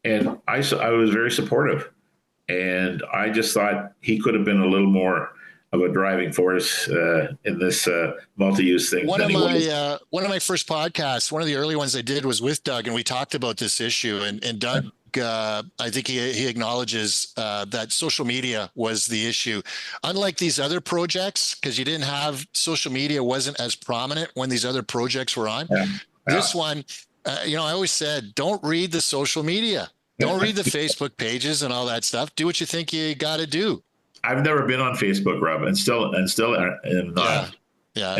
And I was very supportive. And I just thought he could have been a little more of a driving force in this multi-use thing. One of my first podcasts, one of the early ones I did was with Doug, and we talked about this issue. And Doug, I think he acknowledges that social media was the issue. Unlike these other projects, because you didn't have social media wasn't as prominent when these other projects were on. Yeah. This one, I always said, don't read the social media. Don't read the Facebook pages and all that stuff. Do what you think you got to do. I've never been on Facebook, Rob, and still am not. Yeah,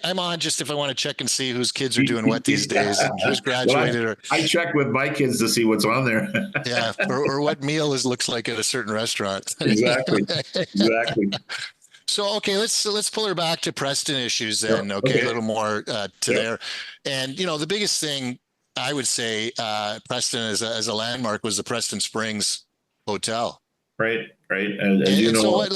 I'm on just if I want to check and see whose kids are doing what these days and who's graduated. Well, I check with my kids to see what's on there. Yeah, or what meal looks like at a certain restaurant. Exactly. So, okay, let's pull her back to Preston issues then. Okay, a little more to there. And, the biggest thing I would say, Preston as a landmark was the Preston Springs Hotel. Right. And so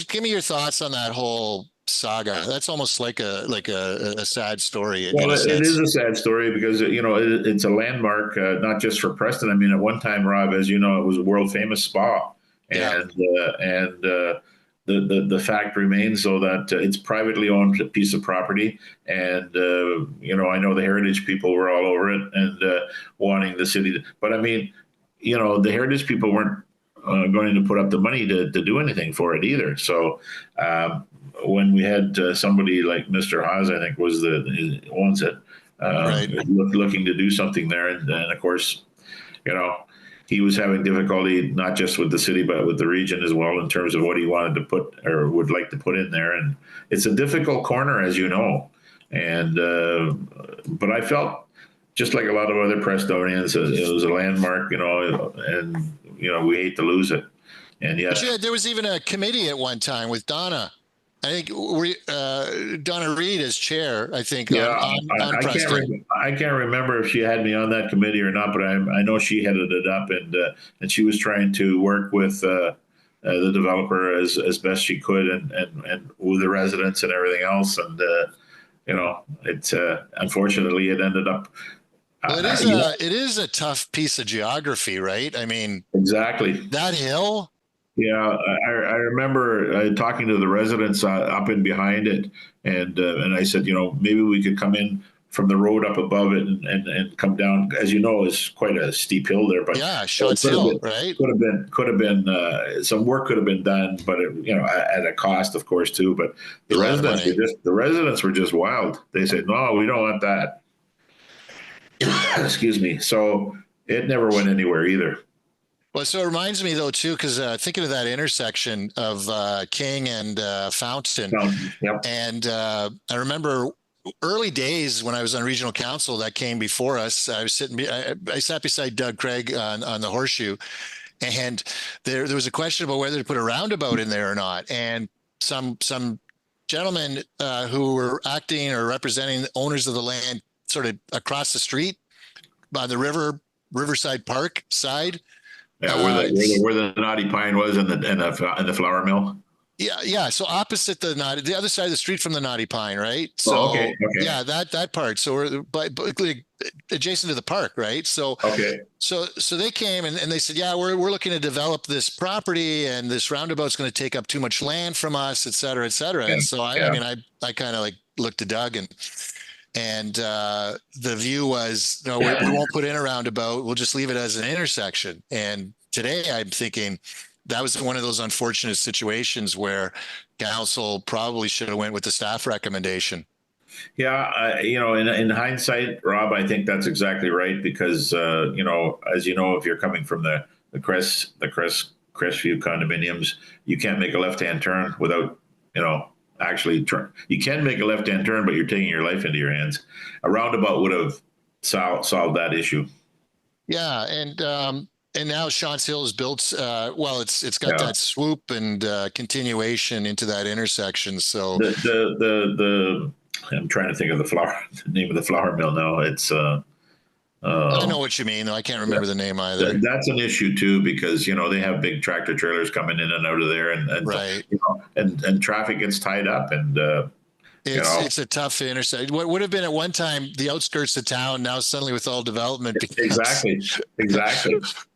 give me your thoughts on that whole saga. That's almost like a sad story. Well, it is a sad story because, it's a landmark, not just for Preston. I mean, at one time, Rob, as you know, it was a world famous spa. And the fact remains, though, that it's privately owned piece of property. And, I know the heritage people were all over it and wanting the city. But I mean, the heritage people weren't going to put up the money to do anything for it either. So when we had somebody like Mr. Haas, I think owns it, looking to do something there. And of course, he was having difficulty not just with the city, but with the region as well in terms of what he wanted to put or would like to put in there. And it's a difficult corner, as you know. And but I felt just like a lot of other Prestonians, it was a landmark, and we hate to lose it. And there was even a committee at one time with Donna. I think Donna Reed as chair, I think. On Preston. I can't remember if she had me on that committee or not, but I know she headed it up, and she was trying to work with the developer as best she could, and with the residents and everything else. And it's unfortunately it ended up. Well, it is a tough piece of geography, right? I mean, exactly that hill. Yeah, I remember talking to the residents up and behind it, and I said, maybe we could come in from the road up above it and come down. As you know, it's quite a steep hill there. But yeah, Shots Hill, right? Could have been some work could have been done, but at a cost, of course, too. But the residents were just wild. They said, "No, we don't want that." Excuse me. So it never went anywhere either. Well, so it reminds me though too, because thinking of that intersection of King and Fountain, Yep. and I remember early days when I was on regional council that came before us. I was I sat beside Doug Craig on the Horseshoe, and there was a question about whether to put a roundabout in there or not, and some gentlemen who were acting or representing the owners of the land sort of across the street by the Riverside Park side. Yeah, where the knotty pine was and the flour mill. Yeah. So opposite the other side of the street from the knotty pine, right? So okay. Yeah, that part. So we're but adjacent to the park, right? So okay. So they came and they said, yeah, we're looking to develop this property, and this roundabout's going to take up too much land from us, et cetera, et cetera. And so I mean, I kind of like looked to Doug and the view was, no, we won't put in a roundabout. We'll just leave it as an intersection. And today I'm thinking that was one of those unfortunate situations where council probably should have went with the staff recommendation. Yeah, in hindsight, Rob, I think that's exactly right because as you know, if you're coming from the Crestview condominiums, you can't make a left-hand turn without actually turn. You can make a left-hand turn, but you're taking your life into your hands. A roundabout would have solved that issue. Yeah, and now Shots Hill is built. Well, it's got that swoop and continuation into that intersection. So the I'm trying to think of the name of the flour mill now. It's I know what you mean. I can't remember the name either. That's an issue too, because they have big tractor trailers coming in and out of there, and right. And traffic gets tied up, and it's a tough intersection. What would have been at one time the outskirts of town, now suddenly with all development exactly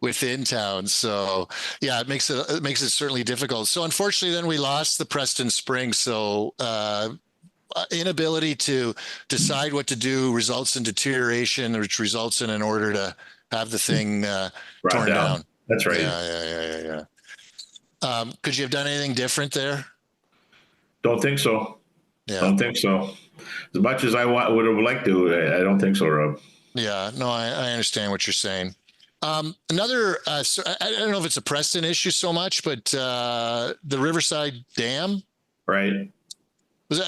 within town. So yeah, it makes it certainly difficult. So unfortunately, then we lost the Preston Spring. So inability to decide what to do results in deterioration, which results in an order to have the thing torn down. That's right. Yeah. Could you have done anything different there? Don't think so. Yeah. Don't think so. As much as I would have liked to, I don't think so, Rob. Yeah, no, I understand what you're saying. Another, I don't know if it's a Preston issue so much, but the Riverside Dam. Right.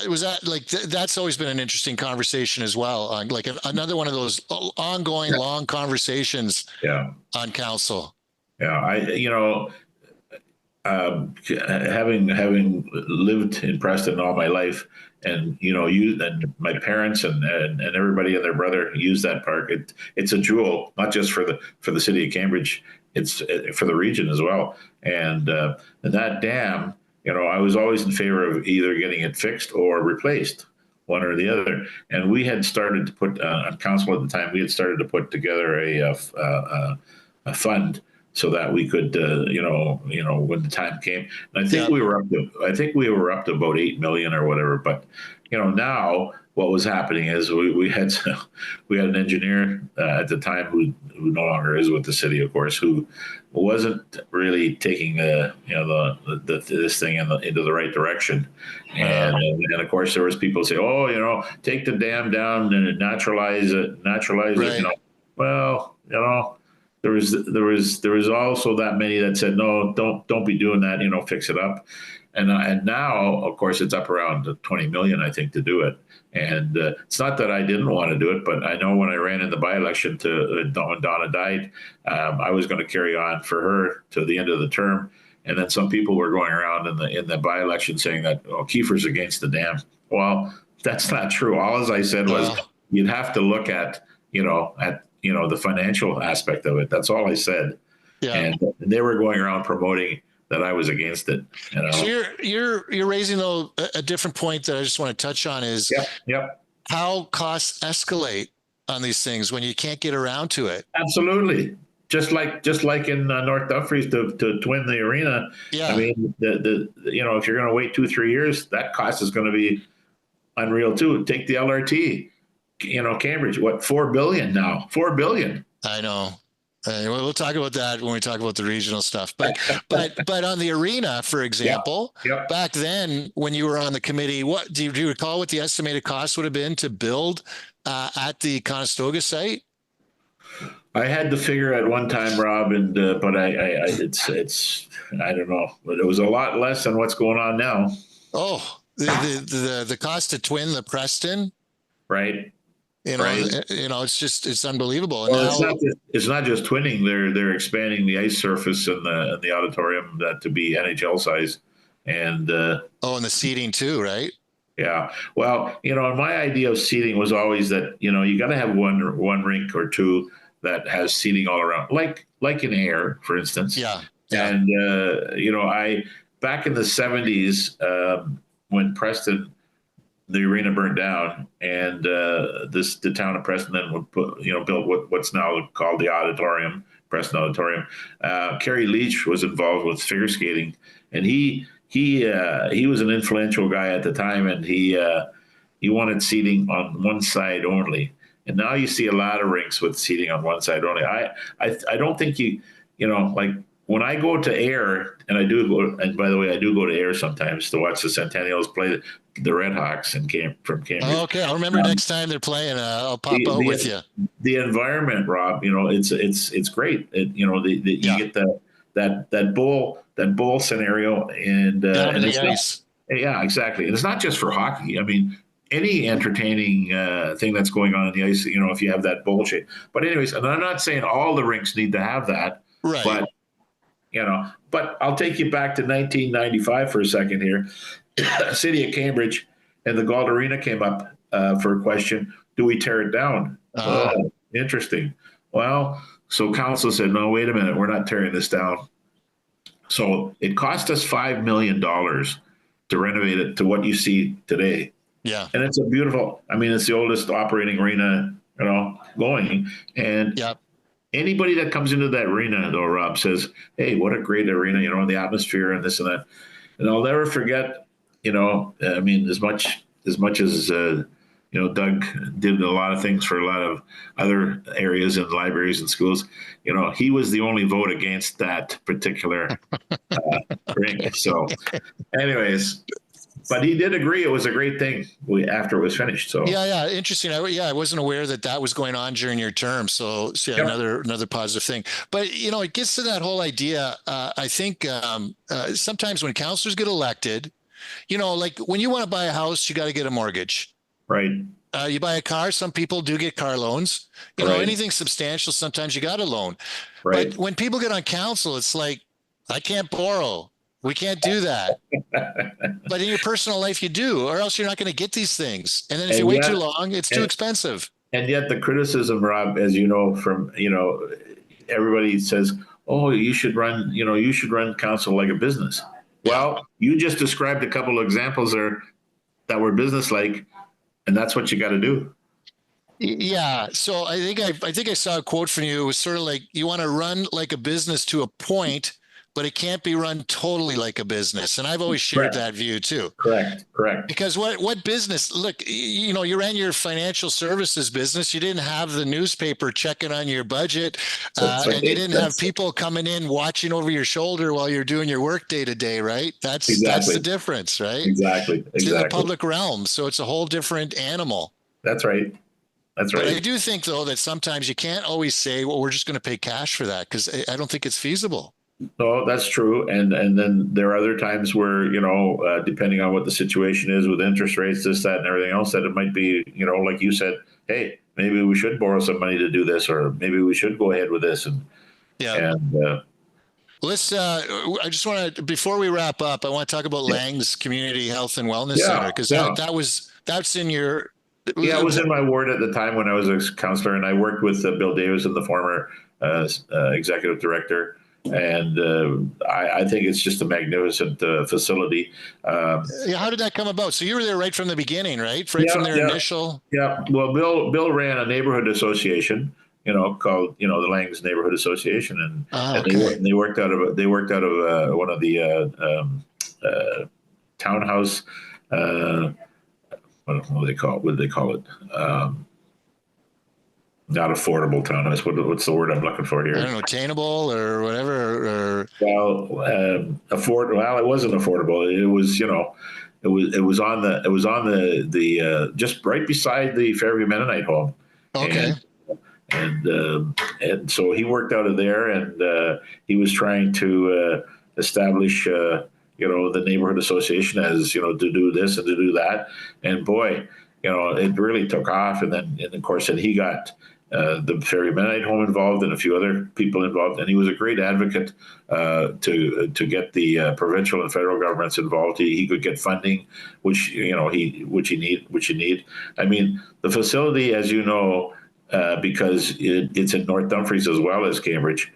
Was that like that's always been an interesting conversation as well, on like another one of those ongoing long conversations on council. Yeah, having lived in Preston all my life, and and my parents and everybody and their brother use that park. It's a jewel, not just for the city of Cambridge, it's for the region as well. And that dam, I was always in favor of either getting it fixed or replaced, one or the other. And we had started to put on council at the time. We had started to put together a fund so that we could, when the time came. And I think we were up to about 8 million or whatever. But now what was happening is we had an engineer at the time who no longer is with the city, of course, who wasn't really taking this thing into the right direction. And of course there was people say, take the dam down and naturalize it. Right. Well, there was also that many that said, no, don't be doing that, fix it up. And now, of course, it's up around 20 million, I think, to do it. And it's not that I didn't want to do it, but I know when I ran in the by-election when Donna died, I was going to carry on for her to the end of the term. And then some people were going around in the by-election saying that, Kiefer's against the dam. Well, that's not true. All as I said was you'd have to look at the financial aspect of it. That's all I said. Yeah. And they were going around promoting that I was against it. So you're raising a different point that I just want to touch on is how costs escalate on these things when you can't get around to it. Absolutely. Just like in North Dumfries to twin the arena. Yeah. I mean, if you're going to wait 2-3 years, that cost is going to be unreal too. Take the LRT. Cambridge, what, 4 billion now? 4 billion. I know. We'll talk about that when we talk about the regional stuff. But on the arena, for example, Yep. back then when you were on the committee, what do you recall what the estimated cost would have been to build at the Conestoga site? I had the figure at one time, Rob, and but it's I don't know, but it was a lot less than what's going on now. Oh, the cost to twin the Preston, Right. Right. It's unbelievable. And now, it's not just twinning. They're expanding the ice surface in the auditorium to be NHL size, and and the seating too, right? Yeah. Well, my idea of seating was always that you got to have one rink or two that has seating all around, like in air, for instance. Yeah. And I back in the 70s when Preston, the arena burned down, and the town of Preston then would built what's now called the auditorium, Preston Auditorium. Kerry Leach was involved with figure skating, and he was an influential guy at the time, and he wanted seating on one side only. And now you see a lot of rinks with seating on one side only. I don't think like when I go to air, and I do go, and by the way, I do go to air sometimes to watch the Centennials play the Red Hawks from Cambridge. Oh, okay, I'll remember next time they're playing. I'll pop out with you. The environment, Rob, it's great. You get that bowl scenario, and it's ice. Yeah, exactly. And it's not just for hockey. I mean, any entertaining thing that's going on in the ice, if you have that bowl shape. But anyways, and I'm not saying all the rinks need to have that, right? But I'll take you back to 1995 for a second here. City of Cambridge and the Galt Arena came up for a question: do we tear it down? Interesting. Well, so council said, no, wait a minute, we're not tearing this down. So it cost us $5 million to renovate it to what you see today. Yeah. And it's it's the oldest operating arena, going. And anybody that comes into that arena, though, Rob, says, hey, what a great arena, the atmosphere and this and that. And I'll never forget, as much as Doug did a lot of things for a lot of other areas and libraries and schools, he was the only vote against that particular rink. So anyways, but he did agree it was a great thing after it was finished. So yeah, interesting. I wasn't aware that was going on during your term. So another positive thing. But it gets to that whole idea. I think sometimes when councillors get elected, like when you want to buy a house, you got to get a mortgage. Right. You buy a car, some people do get car loans. Anything substantial, sometimes you got a loan. Right. But when people get on council, it's like, I can't borrow. We can't do that. But in your personal life, you do, or else you're not going to get these things. And then if you wait too long, it's too expensive. And yet the criticism, Rob, as you know, from, everybody says, oh, you should run council like a business. Well, you just described a couple of examples there that were business-like, and that's what you got to do. Yeah. So I think I saw a quote from you. It was sort of like, you want to run like a business to a point, but it can't be run totally like a business. And I've always shared that view too. Correct. Because what business, look, you ran your financial services business. You didn't have the newspaper checking on your budget, and you didn't have people coming in watching over your shoulder while you're doing your work day to day, right? That's the difference, right? Exactly. It's in the public realm. So it's a whole different animal. That's right. But I do think, though, that sometimes you can't always say, well, we're just going to pay cash for that, because I don't think it's feasible. No, that's true. And then there are other times where, depending on what the situation is with interest rates, this, that, and everything else, that it might be, like you said, hey, maybe we should borrow some money to do this, or maybe we should go ahead with this. Let's, I just want to, before we wrap up, I want to talk about Lang's Community Health and Wellness Center, because that's in your... Yeah, it was in my ward at the time when I was a counselor, and I worked with Bill Davis, the former executive director. And I think it's just a magnificent facility. How did that come about? So you were there right from the beginning, right? From their initial. Yeah. Well, Bill ran a neighborhood association, called the Langs Neighborhood Association, and they worked out of one of the townhouse. What do they call it? not affordable, Thomas. What's the word I'm looking for here? I don't know, attainable or whatever. Well, Well, it wasn't affordable. It was, it was on the just right beside the Fairview Mennonite home. Okay. And so he worked out of there, and he was trying to establish, the neighborhood association as, to do this and to do that. And boy, it really took off. And of course, he got the Fairview Mennonite home involved and a few other people involved. And he was a great advocate to get the provincial and federal governments involved. He could get funding, which you need. I mean, the facility, as you know, because it's in North Dumfries as well as Cambridge,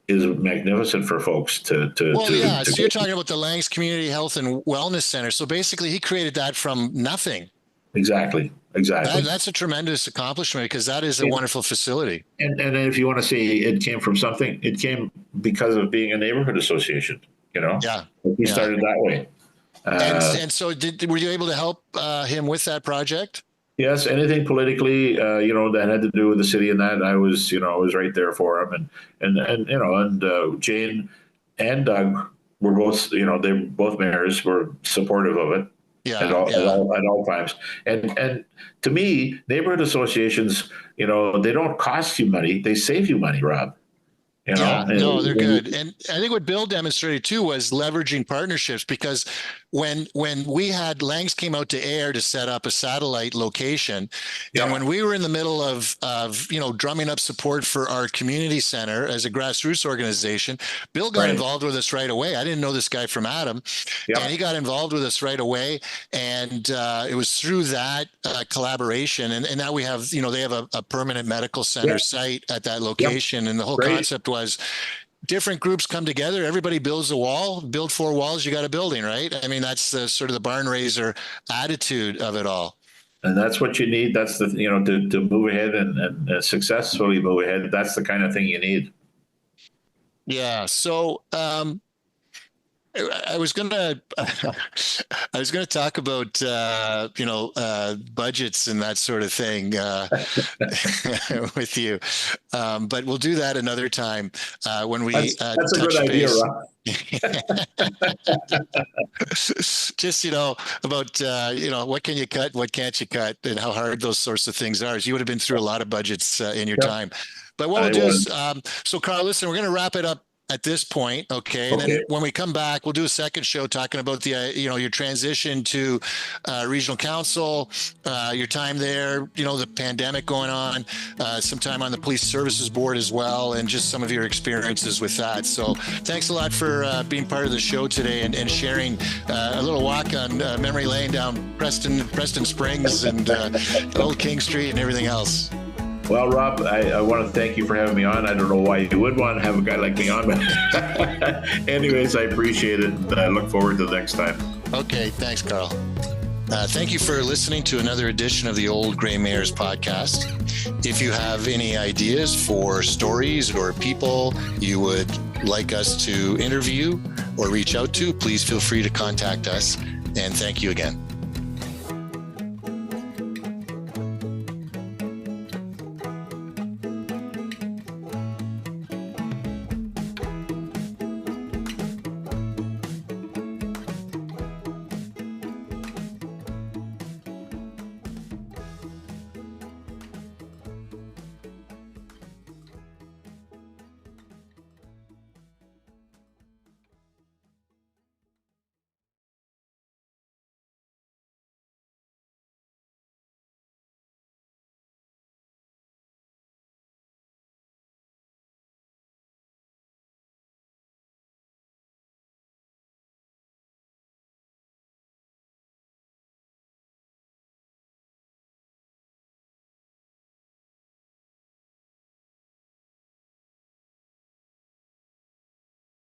is magnificent for folks to. So you're talking about the Langs Community Health and Wellness Center. So basically, he created that from nothing. Exactly. That's a tremendous accomplishment, because that is a wonderful facility. And if you want to say it came from something, it came because of being a neighborhood association. Yeah. He started that way. And so, were you able to help him with that project? Yes, anything politically, that had to do with the city and that, I was right there for him, and Jane and Doug were both, they're both mayors, were supportive of it. Yeah, at all times. And to me, neighborhood associations, they don't cost you money; they save you money, Rob. No, they're good. And I think what Bill demonstrated too was leveraging partnerships, because when we had Langs came out to Ayr to set up a satellite location, and when we were in the middle of drumming up support for our community center as a grassroots organization, Bill got involved with us right away. I didn't know this guy from Adam, and he got involved with us right away. And it was through that collaboration, and now we have, they have a permanent medical center site at that location, and the whole concept was different groups come together, everybody builds a wall, build 4 walls, you got a building, right? I mean, that's the sort of the barn raiser attitude of it all. And that's what you need. That's the, to move ahead and successfully move ahead. That's the kind of thing you need. Yeah. So, I was gonna talk about budgets and that sort of thing with you, but we'll do that another time when we. That's a good idea, Rob. Just about what can you cut, what can't you cut, and how hard those sorts of things are. You would have been through a lot of budgets in your time, but what we'll do is so Karl, listen, we're going to wrap it up at this point, okay? And then when we come back, we'll do a second show talking about the your transition to regional council, your time there, the pandemic going on, some time on the police services board as well, and just some of your experiences with that. So thanks a lot for being part of the show today and sharing a little walk on memory lane down Preston Springs and Old King Street and everything else. Well, Rob, I want to thank you for having me on. I don't know why you would want to have a guy like me on, but anyways, I appreciate it. And I look forward to the next time. Okay. Thanks, Karl. Thank you for listening to another edition of the Old Grey Mayors podcast. If you have any ideas for stories or people you would like us to interview or reach out to, please feel free to contact us. And thank you again.